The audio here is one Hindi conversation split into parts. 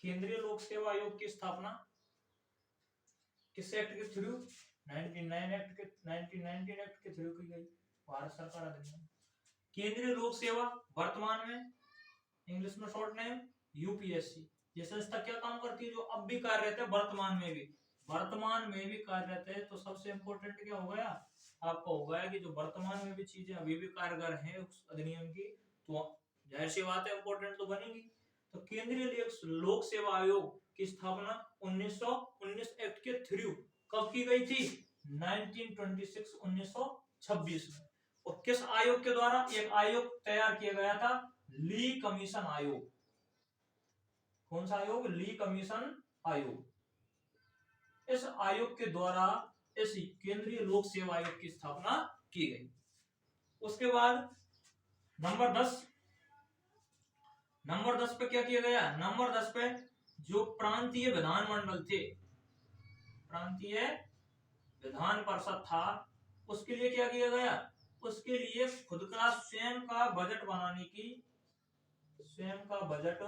केंद्रीय लोक सेवा आयोग की स्थापना किस एक्ट के थ्रू? 1919 एक्ट के थ्रू की गई, भारत सरकार अधिनियम। केंद्रीय लोक सेवा वर्तमान में इंग्लिश में शॉर्ट नेम यूपीएससी। ये संस्था क्या काम करती है? जो अब भी कार्यरत है, वर्तमान में भी कार्यरत है। तो सबसे इम्पोर्टेंट क्या हो गया आपका, हो गया कि जो वर्तमान में भी चीजें अभी भी कारगर हैं उस अधिनियम की, तो जाहिर सी बात है इम्पोर्टेंट तो बनेगी। तो केंद्रीय लोक सेवा आयोग की स्थापना 1919 एक्ट के थ्रू कब की गई थी? 1926 में। और किस आयोग के द्वारा? एक आयोग तैयार किया गया था, ली कमीशन आयोग। कौन सा आयोग? ली कमीशन आयोग। इस आयोग के द्वारा इस केंद्रीय लोक सेवा आयोग की स्थापना की गई। उसके बाद नंबर 10 पे क्या किया गया? नंबर 10 पे जो प्रांतीय विधानमंडल थे, प्रांतीय विधान परिषद था, उसके लिए क्या किया गया? उसके लिए खुद का स्वयं का बजट बनाने की, स्वयं का बजट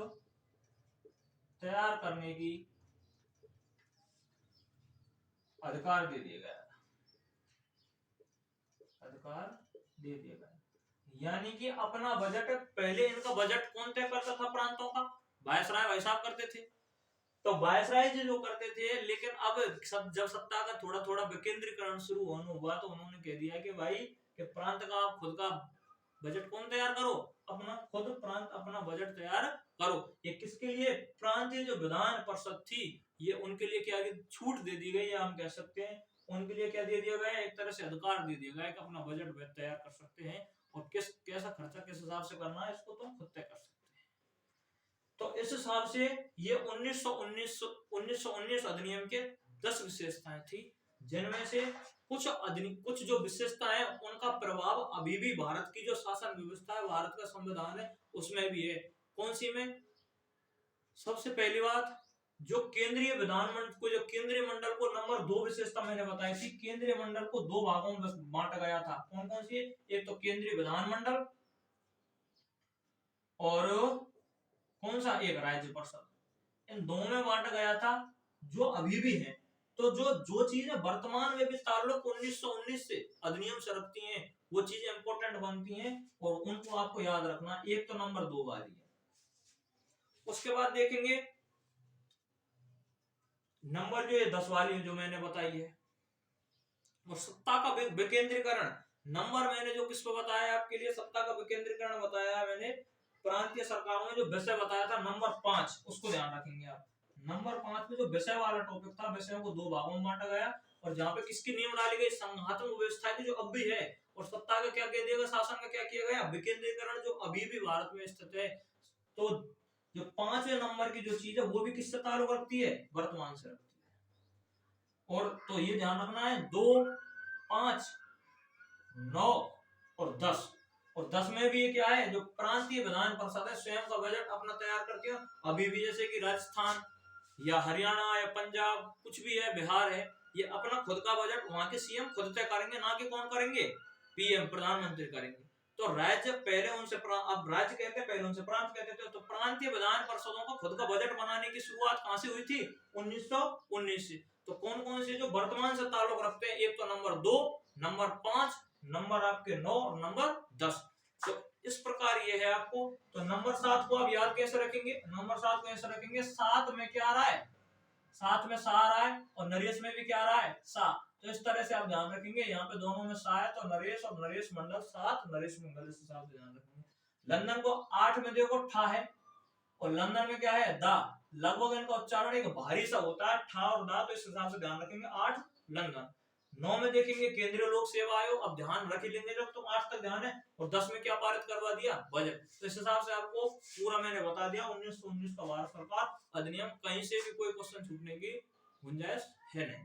तैयार करने की अधिकार दे दिया गया, अधिकार दे दिया गया। यानी कि अपना बजट, पहले इनका बजट कौन तय करता था प्रांतों का? वायसराय भाई साहब करते थे। तो वायसराय जी जो करते थे, लेकिन अब जब सत्ता का थोड़ा थोड़ा विकेंद्रीकरण शुरू होने हुआ तो उन्होंने कह दिया कि भाई कि प्रांत का खुद का बजट कौन तैयार करो? अपना खुद प्रांत अपना बजट तैयार करो। ये किसके लिए? प्रांतीय जो विधान परिषद थी, ये उनके लिए क्या छूट दे दी गई, या हम कह सकते हैं उनके लिए क्या दे दिया गया? एक तरह से अधिकार दे दिया गया कि अपना बजट तैयार कर सकते हैं, और कैसा खर्चा किस हिसाब से करना है इसको तुम खुद तय कर सकते हैं। तो इस हिसाब से ये 1919 अधिनियम के 10 विशेषताएं थी, जिनमें से कुछ जो विशेषताएं हैं उनका प्रभाव अभी भी भारत की जो शासन व्यवस्था है, भारत का संविधान है, उसमें भी है। कौन सी में? सबसे पहली बात, जो केंद्रीय विधानमंडल को, जो केंद्रीय मंडल को, नंबर 2 विशेषता मैंने बताई थी, केंद्रीय मंडल को 2 भागों में बांटा गया था। कौन कौन सी? एक तो केंद्रीय विधानमंडल, और कौन सा? एक राज्य परिषद। इन दोनों में बांटा गया था, जो अभी भी है। तो जो चीजें वर्तमान में भी ताल्लुक 1919 से अधिनियम से रखती हैं, वो चीजें इंपॉर्टेंट बनती हैं, और उनको आपको याद रखना। एक तो नंबर 2 वाली है। उसके बाद देखेंगे नंबर जो 10 वाली जो मैंने बताई है, और सत्ता का विकेंद्रीकरण। नंबर मैंने जो किस पे बताया आपके लिए, सत्ता का विकेंद्रीकरण बताया है मैंने, प्रांतीय सरकारों में जो विषय बताया था नंबर 5, उसको ध्यान रखेंगे आप। नंबर 5 में जो विषय वाला टॉपिक था, विषयों को 2 भागों में बांटा गया, और जहां पे किसकी नियम डाली गई? संघात्मक व्यवस्था की, जो अब भी है। और सत्ता का क्या कह दिया गया? शासन का क्या किया गया? विकेंद्रीकरण, जो अभी भी भारत में स्थित है। तो जो 5वें नंबर की जो चीज है, वो भी किससे ताल्लुक रखती है? वर्तमान से रखती है। और तो ये ध्यान रखना है, 2, 5, 9 और 10। और 10 में भी ये क्या है? जो प्रांतीय विधान परिषद है, स्वयं का बजट अपना तैयार करके, अभी भी जैसे कि राजस्थान या हरियाणा या पंजाब, कुछ भी है, बिहार है, ये अपना खुद का बजट वहां के सीएम खुद तय करेंगे, ना कि कौन करेंगे? पीएम, प्रधानमंत्री करेंगे। तो राज्य पहले उनसे, अब राज्य कहते हैं, पहले उनसे प्रांत कहते थे। तो प्रांतीय विधान परिषदों को खुद का बजट बनाने की शुरुआत कहां से हुई थी? 1919 से। तो कौन कौन से जो वर्तमान से ताल्लुक रखते हैं? एक तो नंबर 2, नंबर 5, नंबर आपके 9 और नंबर 10। तो इस प्रकार ये है आपको। तो नंबर 7 को आप याद कैसे रखेंगे? नंबर 7 को ऐसे रखेंगे, 7 में क्या आ रहा है? 7 में सा आ रहा है, और नरेश में भी क्या आ रहा है? सा। तो इस तरह से आप ध्यान रखेंगे, यहाँ पे दोनों में सा है, तो नरेश और नरेश मंडल 7, नरेश मंडल, इस हिसाब से ध्यान रखेंगे। लंदन को 8 में देखो ठा है, और लंदन में क्या है? दा। लगभग इनका उच्चारण एक भारी सा होता है, ठा और दा, तो इस हिसाब से ध्यान रखेंगे। 8 लंदन। 9 में देखेंगे केंद्रीय लोक सेवा आयोग, अब ध्यान रख लेंगे जब तुम 8 तक ध्यान है। और 10 में क्या पारित करवा दिया? बजट। तो इस हिसाब से आपको पूरा मैंने बता दिया 1919 का भारत सरकार अधिनियम। कहीं से भी कोई क्वेश्चन छूटने की गुंजाइश है नहीं।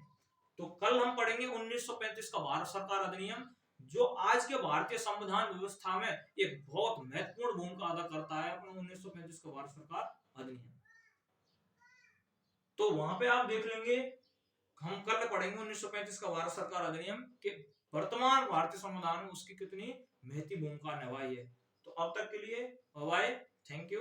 तो कल हम पढ़ेंगे 1935 का भारत सरकार अधिनियम, जो आज के भारतीय संविधान व्यवस्था में एक बहुत महत्वपूर्ण भूमिका अदा करता है, अपना 1935 का भारत सरकार अधिनियम। तो वहां पे आप देख लेंगे, हम कल पढ़ेंगे 1935 का भारत सरकार अधिनियम के वर्तमान भारतीय संविधान में उसकी कितनी महती भूमिका निभाई है। तो अब तक के लिए बाय, थैंक यू।